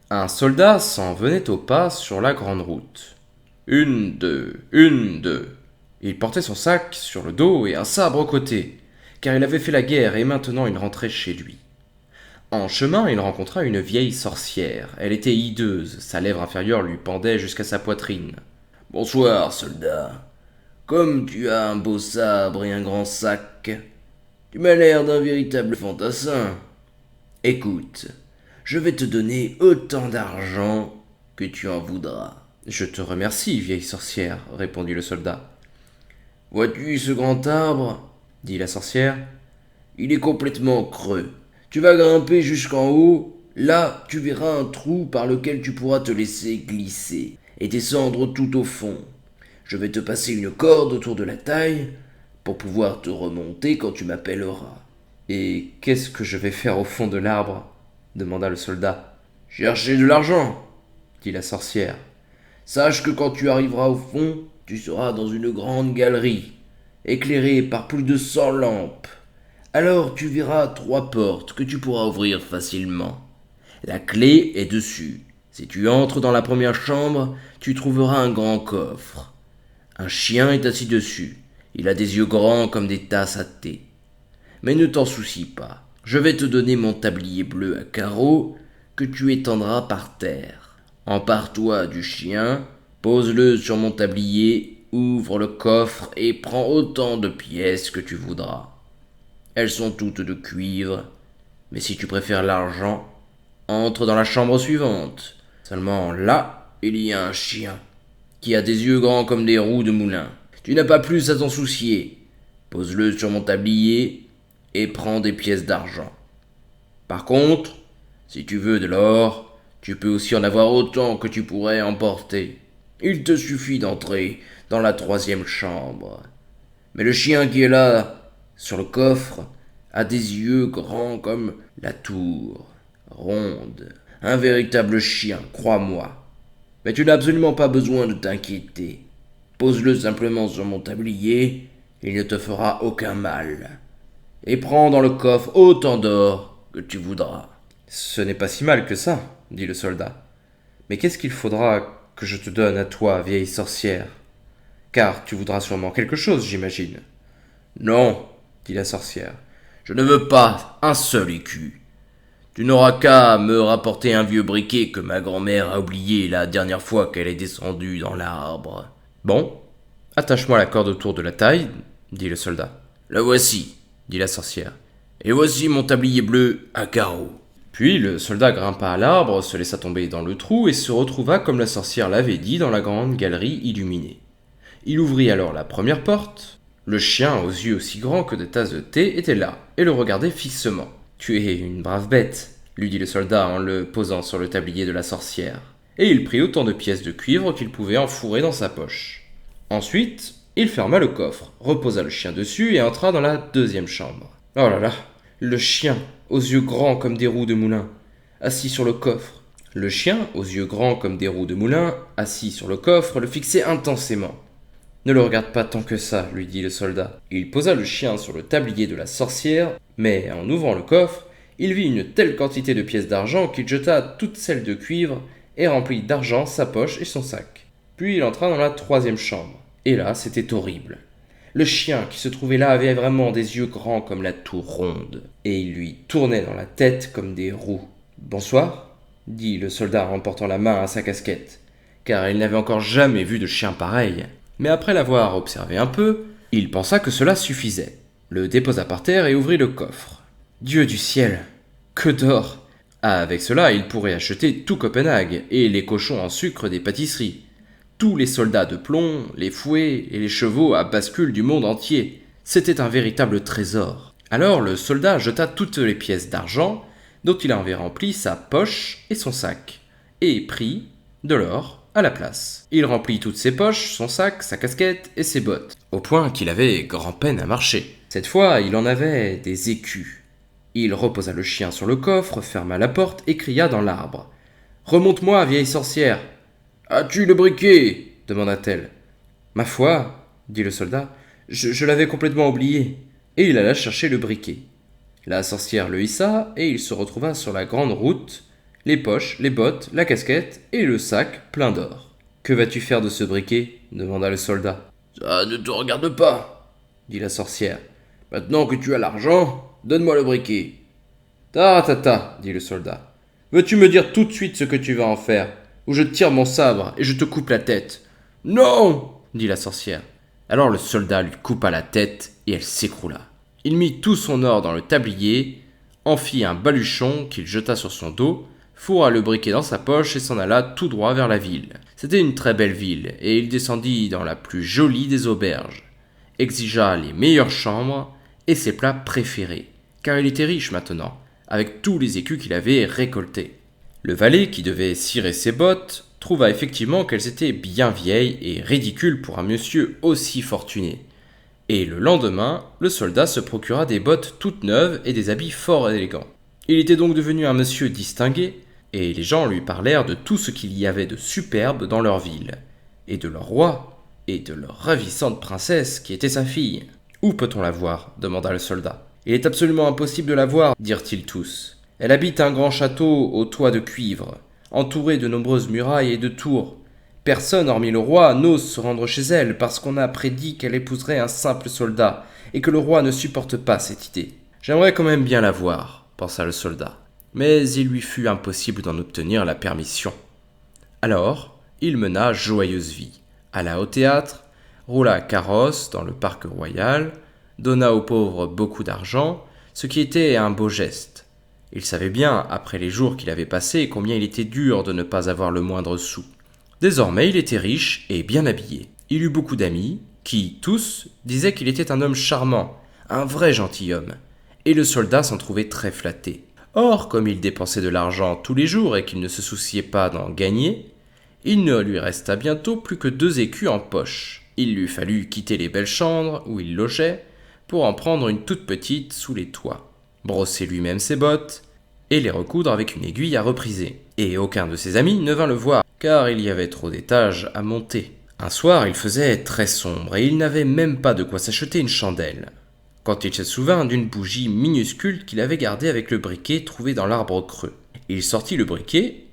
Un soldat s'en venait au pas sur la grande route. Une, deux, une, deux. Il portait son sac sur le dos et un sabre au côté, car il avait fait la guerre et maintenant il rentrait chez lui. En chemin, il rencontra une vieille sorcière. Elle était hideuse, sa lèvre inférieure lui pendait jusqu'à sa poitrine. Bonsoir, soldat. Comme tu as un beau sabre et un grand sac, tu m'as l'air d'un véritable fantassin. Écoute, je vais te donner autant d'argent que tu en voudras. Je te remercie, vieille sorcière, répondit le soldat. Vois-tu ce grand arbre dit la sorcière. Il est complètement creux. Tu vas grimper jusqu'en haut. Là, tu verras un trou par lequel tu pourras te laisser glisser et descendre tout au fond. Je vais te passer une corde autour de la taille pour pouvoir te remonter quand tu m'appelleras. Et qu'est-ce que je vais faire au fond de l'arbre demanda le soldat. Chercher de l'argent, dit la sorcière. Sache que quand tu arriveras au fond, tu seras dans une grande galerie, éclairée par plus de 100 lampes. Alors tu verras 3 portes que tu pourras ouvrir facilement. La clé est dessus. Si tu entres dans la première chambre, tu trouveras un grand coffre. Un chien est assis dessus. Il a des yeux grands comme des tasses à thé. Mais ne t'en soucie pas. Je vais te donner mon tablier bleu à carreaux que tu étendras par terre. Empare-toi du chien, pose-le sur mon tablier, ouvre le coffre et prends autant de pièces que tu voudras. Elles sont toutes de cuivre, mais si tu préfères l'argent, entre dans la chambre suivante. Seulement là, il y a un chien qui a des yeux grands comme des roues de moulin. Tu n'as pas plus à t'en soucier. Pose-le sur mon tablier et prends des pièces d'argent. Par contre, si tu veux de l'or, tu peux aussi en avoir autant que tu pourrais emporter. Il te suffit d'entrer dans la 3e chambre. Mais le chien qui est là, sur le coffre, a des yeux grands comme la tour, ronde. Un véritable chien, crois-moi. Mais tu n'as absolument pas besoin de t'inquiéter. Pose-le simplement sur mon tablier, il ne te fera aucun mal. Et prends dans le coffre autant d'or que tu voudras. Ce n'est pas si mal que ça, dit le soldat. Mais qu'est-ce qu'il faudra que je te donne à toi, vieille sorcière? Car tu voudras sûrement quelque chose, j'imagine. Non, dit la sorcière, je ne veux pas un seul écu. Tu n'auras qu'à me rapporter un vieux briquet que ma grand-mère a oublié la dernière fois qu'elle est descendue dans l'arbre. Bon, attache-moi la corde autour de la taille, dit le soldat. La voici, dit la sorcière. Et voici mon tablier bleu à carreaux. Puis le soldat grimpa à l'arbre, se laissa tomber dans le trou et se retrouva comme la sorcière l'avait dit dans la grande galerie illuminée. Il ouvrit alors la première porte. Le chien, aux yeux aussi grands que des tasses de thé, était là et le regardait fixement. Tu es une brave bête, lui dit le soldat en le posant sur le tablier de la sorcière. Et il prit autant de pièces de cuivre qu'il pouvait enfourrer dans sa poche. Ensuite, il ferma le coffre, reposa le chien dessus et entra dans la 2e chambre. Oh là là, le chien, aux yeux grands comme des roues de moulin, assis sur le coffre. Le chien, aux yeux grands comme des roues de moulin, assis sur le coffre, le fixait intensément. Ne le regarde pas tant que ça, lui dit le soldat. Il posa le chien sur le tablier de la sorcière, mais en ouvrant le coffre, il vit une telle quantité de pièces d'argent qu'il jeta toutes celles de cuivre et remplit d'argent sa poche et son sac. Puis il entra dans la 3e chambre. Et là, c'était horrible. Le chien qui se trouvait là avait vraiment des yeux grands comme la tour ronde, et il lui tournait dans la tête comme des roues. Bonsoir, dit le soldat en portant la main à sa casquette, car il n'avait encore jamais vu de chien pareil. Mais après l'avoir observé un peu, il pensa que cela suffisait, le déposa par terre et ouvrit le coffre. Dieu du ciel, que d'or! Ah, avec cela, il pourrait acheter tout Copenhague et les cochons en sucre des pâtisseries, tous les soldats de plomb, les fouets et les chevaux à bascule du monde entier. C'était un véritable trésor. Alors le soldat jeta toutes les pièces d'argent dont il avait rempli sa poche et son sac, et prit de l'or à la place. Il remplit toutes ses poches, son sac, sa casquette et ses bottes, au point qu'il avait grand-peine à marcher. Cette fois, il en avait des écus. Il reposa le chien sur le coffre, ferma la porte et cria dans l'arbre. « Remonte-moi, vieille sorcière !»« As-tu le briquet ?» demanda-t-elle. « Ma foi, dit le soldat, je l'avais complètement oublié. » Et il alla chercher le briquet. La sorcière le hissa et il se retrouva sur la grande route, les poches, les bottes, la casquette et le sac plein d'or. Que vas-tu faire de ce briquet demanda le soldat. Ça ne te regarde pas, dit la sorcière. Maintenant que tu as l'argent, donne-moi le briquet. Ta, dit le soldat. Veux-tu me dire tout de suite ce que tu vas en faire, ou je tire mon sabre et je te coupe la tête. Non, dit la sorcière. Alors le soldat lui coupa la tête et elle s'écroula. Il mit tout son or dans le tablier, en fit un baluchon qu'il jeta sur son dos, fourra le briquet dans sa poche et s'en alla tout droit vers la ville. C'était une très belle ville, et il descendit dans la plus jolie des auberges, exigea les meilleures chambres et ses plats préférés, car il était riche maintenant, avec tous les écus qu'il avait récoltés. Le valet, qui devait cirer ses bottes, trouva effectivement qu'elles étaient bien vieilles et ridicules pour un monsieur aussi fortuné. Et le lendemain, le soldat se procura des bottes toutes neuves et des habits fort élégants. Il était donc devenu un monsieur distingué, et les gens lui parlèrent de tout ce qu'il y avait de superbe dans leur ville, et de leur roi, et de leur ravissante princesse qui était sa fille. « Où peut-on la voir » demanda le soldat. « Il est absolument impossible de la voir, dirent-ils tous. Elle habite un grand château au toit de cuivre, entouré de nombreuses murailles et de tours. Personne, hormis le roi, n'ose se rendre chez elle parce qu'on a prédit qu'elle épouserait un simple soldat et que le roi ne supporte pas cette idée. J'aimerais quand même bien la voir, pensa le soldat, mais il lui fut impossible d'en obtenir la permission. Alors, il mena joyeuse vie, alla au théâtre, roula à carrosse dans le parc royal, donna aux pauvres beaucoup d'argent, ce qui était un beau geste. Il savait bien, après les jours qu'il avait passés, combien il était dur de ne pas avoir le moindre sou. Désormais, il était riche et bien habillé. Il eut beaucoup d'amis, qui, tous, disaient qu'il était un homme charmant, un vrai gentilhomme, et le soldat s'en trouvait très flatté. Or, comme il dépensait de l'argent tous les jours et qu'il ne se souciait pas d'en gagner, il ne lui resta bientôt plus que 2 écus en poche. Il lui fallut quitter les belles chambres où il logeait pour en prendre une toute petite sous les toits, brosser lui-même ses bottes et les recoudre avec une aiguille à repriser. Et aucun de ses amis ne vint le voir, car il y avait trop d'étages à monter. Un soir, il faisait très sombre et il n'avait même pas de quoi s'acheter une chandelle, quand il se souvint d'une bougie minuscule qu'il avait gardée avec le briquet trouvé dans l'arbre creux. Il sortit le briquet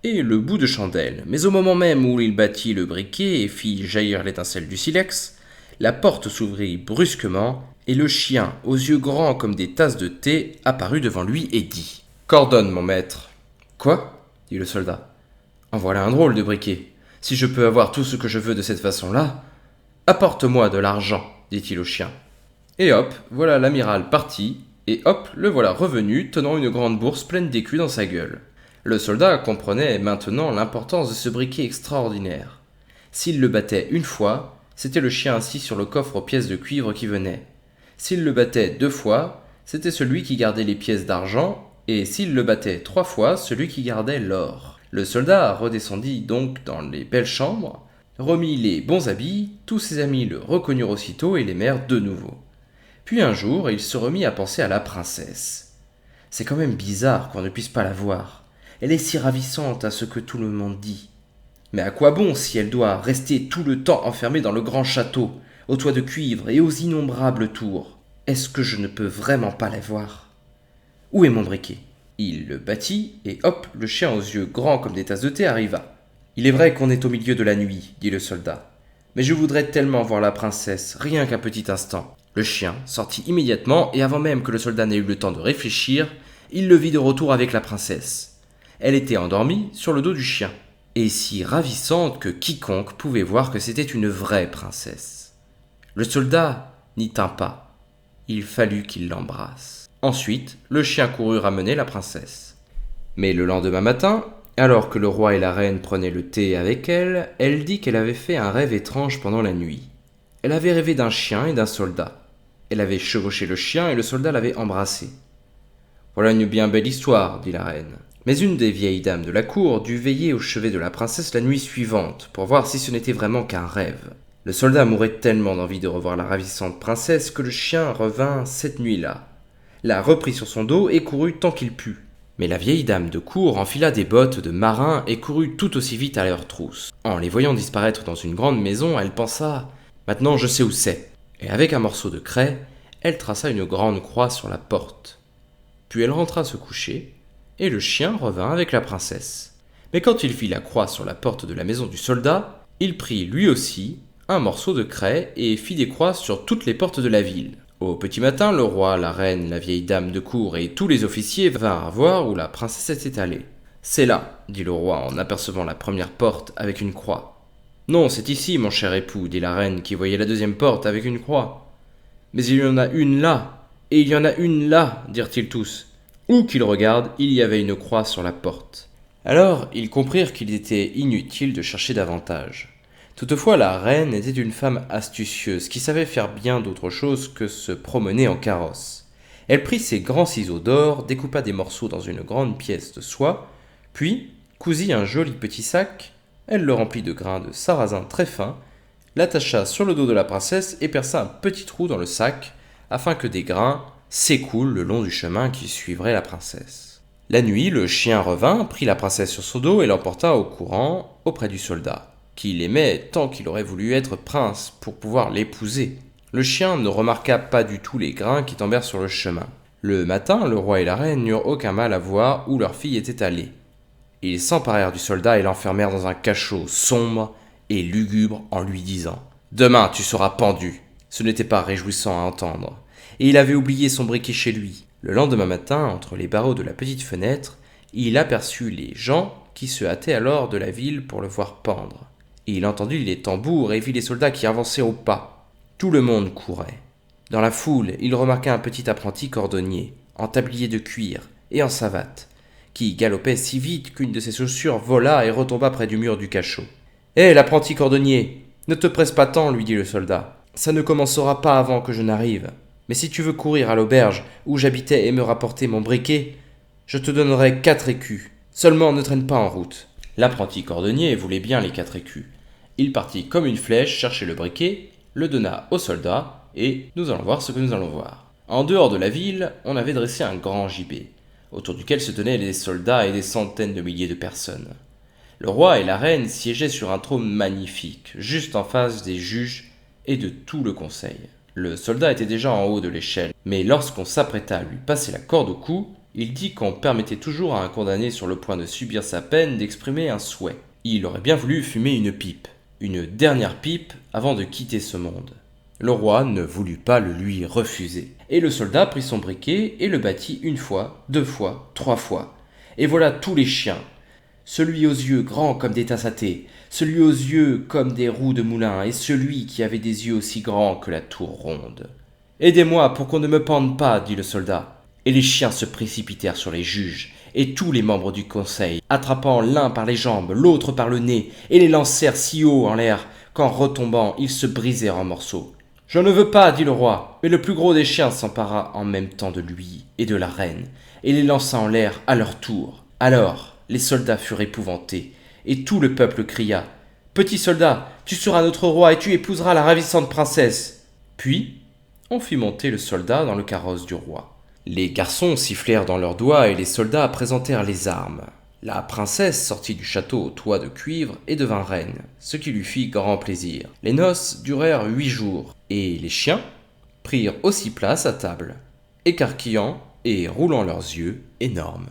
et le bout de chandelle, mais au moment même où il battit le briquet et fit jaillir l'étincelle du silex, la porte s'ouvrit brusquement et le chien, aux yeux grands comme des tasses de thé, apparut devant lui et dit « Qu'ordonne, mon maître ?»« Quoi ?» dit le soldat. « En voilà un drôle de briquet. Si je peux avoir tout ce que je veux de cette façon-là, apporte-moi de l'argent, dit-il au chien. Et hop, voilà l'amiral parti, et hop, le voilà revenu, tenant une grande bourse pleine d'écus dans sa gueule. Le soldat comprenait maintenant l'importance de ce briquet extraordinaire. S'il le battait une fois, c'était le chien assis sur le coffre aux pièces de cuivre qui venait. S'il le battait 2 fois, c'était celui qui gardait les pièces d'argent, et s'il le battait 3 fois, celui qui gardait l'or. Le soldat redescendit donc dans les belles chambres, remit les bons habits, tous ses amis le reconnurent aussitôt et l'aimèrent de nouveau. Puis un jour, il se remit à penser à la princesse. C'est quand même bizarre qu'on ne puisse pas la voir. Elle est si ravissante à ce que tout le monde dit. Mais à quoi bon si elle doit rester tout le temps enfermée dans le grand château, aux toits de cuivre et aux innombrables tours? Est-ce que je ne peux vraiment pas la voir? Où est mon briquet? Il le battit, et hop, le chien aux yeux grands comme des tasses de thé arriva. « Il est vrai qu'on est au milieu de la nuit, dit le soldat. Mais je voudrais tellement voir la princesse, rien qu'un petit instant. » Le chien sortit immédiatement, et avant même que le soldat n'ait eu le temps de réfléchir, il le vit de retour avec la princesse. Elle était endormie sur le dos du chien, et si ravissante que quiconque pouvait voir que c'était une vraie princesse. Le soldat n'y tint pas. Il fallut qu'il l'embrasse. Ensuite, le chien courut ramener la princesse. Mais le lendemain matin, alors que le roi et la reine prenaient le thé avec elle, elle dit qu'elle avait fait un rêve étrange pendant la nuit. Elle avait rêvé d'un chien et d'un soldat. Elle avait chevauché le chien et le soldat l'avait embrassé. « Voilà une bien belle histoire, dit la reine. Mais une des vieilles dames de la cour dut veiller au chevet de la princesse la nuit suivante pour voir si ce n'était vraiment qu'un rêve. Le soldat mourait tellement d'envie de revoir la ravissante princesse que le chien revint cette nuit-là, la reprit sur son dos et courut tant qu'il put. Mais la vieille dame de cour enfila des bottes de marin et courut tout aussi vite à leur trousse. En les voyant disparaître dans une grande maison, elle pensa « Maintenant je sais où c'est ». Et avec un morceau de craie, elle traça une grande croix sur la porte. Puis elle rentra se coucher, et le chien revint avec la princesse. Mais quand il vit la croix sur la porte de la maison du soldat, il prit lui aussi un morceau de craie et fit des croix sur toutes les portes de la ville. Au petit matin, le roi, la reine, la vieille dame de cour et tous les officiers vinrent voir où la princesse était allée. « C'est là, dit le roi en apercevant la première porte avec une croix. « Non, c'est ici, mon cher époux, dit la reine qui voyait la deuxième porte avec une croix. « Mais il y en a une là, et il y en a une là, dirent-ils tous. Où qu'ils regardent, il y avait une croix sur la porte. Alors ils comprirent qu'il était inutile de chercher davantage. Toutefois, la reine était une femme astucieuse qui savait faire bien d'autre chose que se promener en carrosse. Elle prit ses grands ciseaux d'or, découpa des morceaux dans une grande pièce de soie, puis cousit un joli petit sac. Elle le remplit de grains de sarrasin très fins, l'attacha sur le dos de la princesse et perça un petit trou dans le sac afin que des grains s'écoulent le long du chemin qui suivrait la princesse. La nuit, le chien revint, prit la princesse sur son dos et l'emporta au courant auprès du soldat, qui l'aimait tant qu'il aurait voulu être prince pour pouvoir l'épouser. Le chien ne remarqua pas du tout les grains qui tombèrent sur le chemin. Le matin, le roi et la reine n'eurent aucun mal à voir où leur fille était allée. Ils s'emparèrent du soldat et l'enfermèrent dans un cachot sombre et lugubre en lui disant « Demain tu seras pendu !» Ce n'était pas réjouissant à entendre, et il avait oublié son briquet chez lui. Le lendemain matin, entre les barreaux de la petite fenêtre, il aperçut les gens qui se hâtaient alors de la ville pour le voir pendre. Il entendit les tambours et vit les soldats qui avançaient au pas. Tout le monde courait. Dans la foule, il remarqua un petit apprenti cordonnier, en tablier de cuir et en savate, qui galopait si vite qu'une de ses chaussures vola et retomba près du mur du cachot. « Hé, l'apprenti cordonnier, ne te presse pas tant, lui dit le soldat. Ça ne commencera pas avant que je n'arrive. Mais si tu veux courir à l'auberge où j'habitais et me rapporter mon briquet, je te donnerai 4 écus. Seulement ne traîne pas en route. » L'apprenti cordonnier voulait bien les 4 écus. Il partit comme une flèche chercher le briquet, le donna au soldat, et nous allons voir ce que nous allons voir. En dehors de la ville, on avait dressé un grand gibet, autour duquel se tenaient des soldats et des centaines de milliers de personnes. Le roi et la reine siégeaient sur un trône magnifique, juste en face des juges et de tout le conseil. Le soldat était déjà en haut de l'échelle, mais lorsqu'on s'apprêta à lui passer la corde au cou, il dit qu'on permettait toujours à un condamné sur le point de subir sa peine d'exprimer un souhait. Il aurait bien voulu fumer une dernière pipe avant de quitter ce monde. Le roi ne voulut pas le lui refuser, et le soldat prit son briquet et le battit 1 fois, 2 fois, 3 fois. Et voilà tous les chiens, celui aux yeux grands comme des tasses à thé, celui aux yeux comme des roues de moulin, et celui qui avait des yeux aussi grands que la tour ronde. « Aidez-moi pour qu'on ne me pende pas, dit le soldat. » Et les chiens se précipitèrent sur les juges et tous les membres du conseil, attrapant l'un par les jambes, l'autre par le nez, et les lancèrent si haut en l'air qu'en retombant, ils se brisèrent en morceaux. « Je ne veux pas, dit le roi. » Mais le plus gros des chiens s'empara en même temps de lui et de la reine, et les lança en l'air à leur tour. Alors, les soldats furent épouvantés, et tout le peuple cria « Petit soldat, tu seras notre roi et tu épouseras la ravissante princesse !» Puis, on fit monter le soldat dans le carrosse du roi. Les garçons sifflèrent dans leurs doigts et les soldats présentèrent les armes. La princesse sortit du château au toit de cuivre et devint reine, ce qui lui fit grand plaisir. Les noces durèrent 8 jours, et les chiens prirent aussi place à table, écarquillant et roulant leurs yeux énormes.